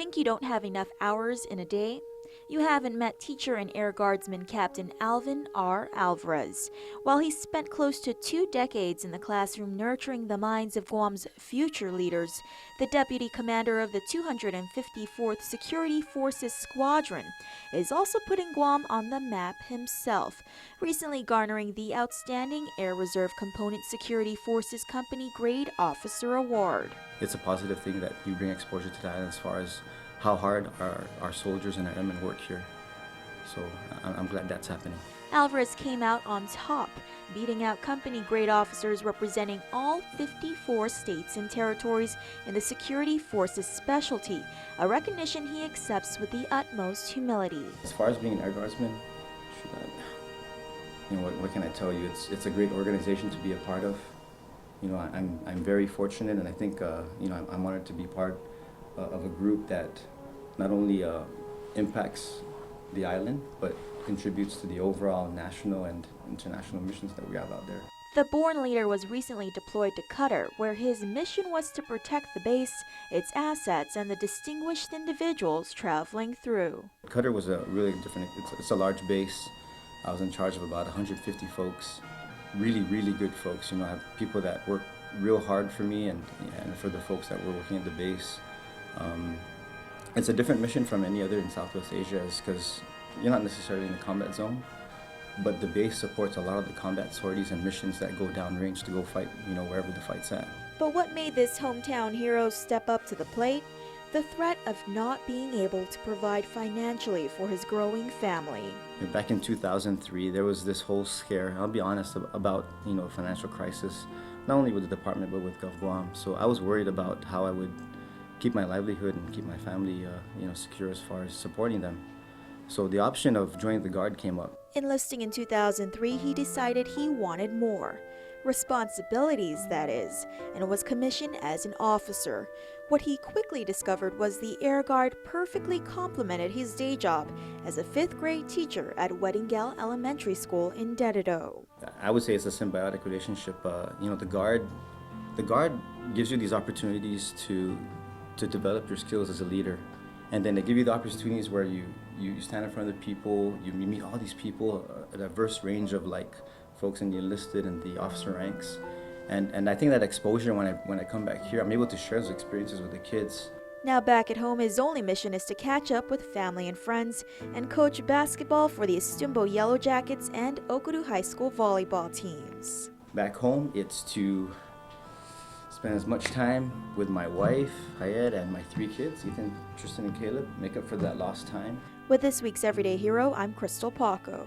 Think you don't have enough hours in a day? You haven't met teacher and Air Guardsman Captain Alvin R. Alvarez. While he spent close to 2 decades in the classroom nurturing the minds of Guam's future leaders, the deputy commander of the 254th Security Forces Squadron is also putting Guam on the map himself, recently garnering the Outstanding Air Reserve Component Security Forces Company Grade Officer Award. It's a positive thing that you bring exposure to that as far as how hard our soldiers and our airmen work here. So I'm glad that's happening. Alvarez came out on top, beating out company grade officers representing all 54 states and territories in the Security Forces specialty, a recognition he accepts with the utmost humility. As far as being an Air Guardsman, what can I tell you? It's a great organization to be a part of. I'm very fortunate, and I think I'm honored to be part of a group that not only impacts the island, but contributes to the overall national and international missions that we have out there. The born leader was recently deployed to Qatar, where his mission was to protect the base, its assets, and the distinguished individuals traveling through. Qatar was a really different, it's a large base. I was in charge of about 150 folks, really, really good folks. I have people that work real hard for me and for the folks that were working at the base. It's a different mission from any other in Southwest Asia, because you're not necessarily in the combat zone, but the base supports a lot of the combat sorties and missions that go downrange to go fight, wherever the fight's at. But what made this hometown hero step up to the plate? The threat of not being able to provide financially for his growing family. Back in 2003, there was this whole scare, I'll be honest, about financial crisis, not only with the department, but with Gov Guam. So I was worried about how I would keep my livelihood and keep my family secure as far as supporting them. So the option of joining the Guard came up. Enlisting in 2003, he decided he wanted more. Responsibilities, that is, and was commissioned as an officer. What he quickly discovered was the Air Guard perfectly complemented his day job as a 5th grade teacher at Weddingale Elementary School in Dededo. I would say it's a symbiotic relationship. The Guard gives you these opportunities to develop your skills as a leader. And then they give you the opportunities where you stand in front of the people, you meet all these people, a diverse range of folks in the enlisted and the officer ranks. And I think that exposure, when I come back here, I'm able to share those experiences with the kids. Now back at home, his only mission is to catch up with family and friends and coach basketball for the Istumbo Yellow Jackets and Okudu High School volleyball teams. Back home, it's to spend as much time with my wife, Hayed, and my 3 kids, Ethan, Tristan, and Caleb, make up for that lost time. With this week's Everyday Hero, I'm Crystal Paco.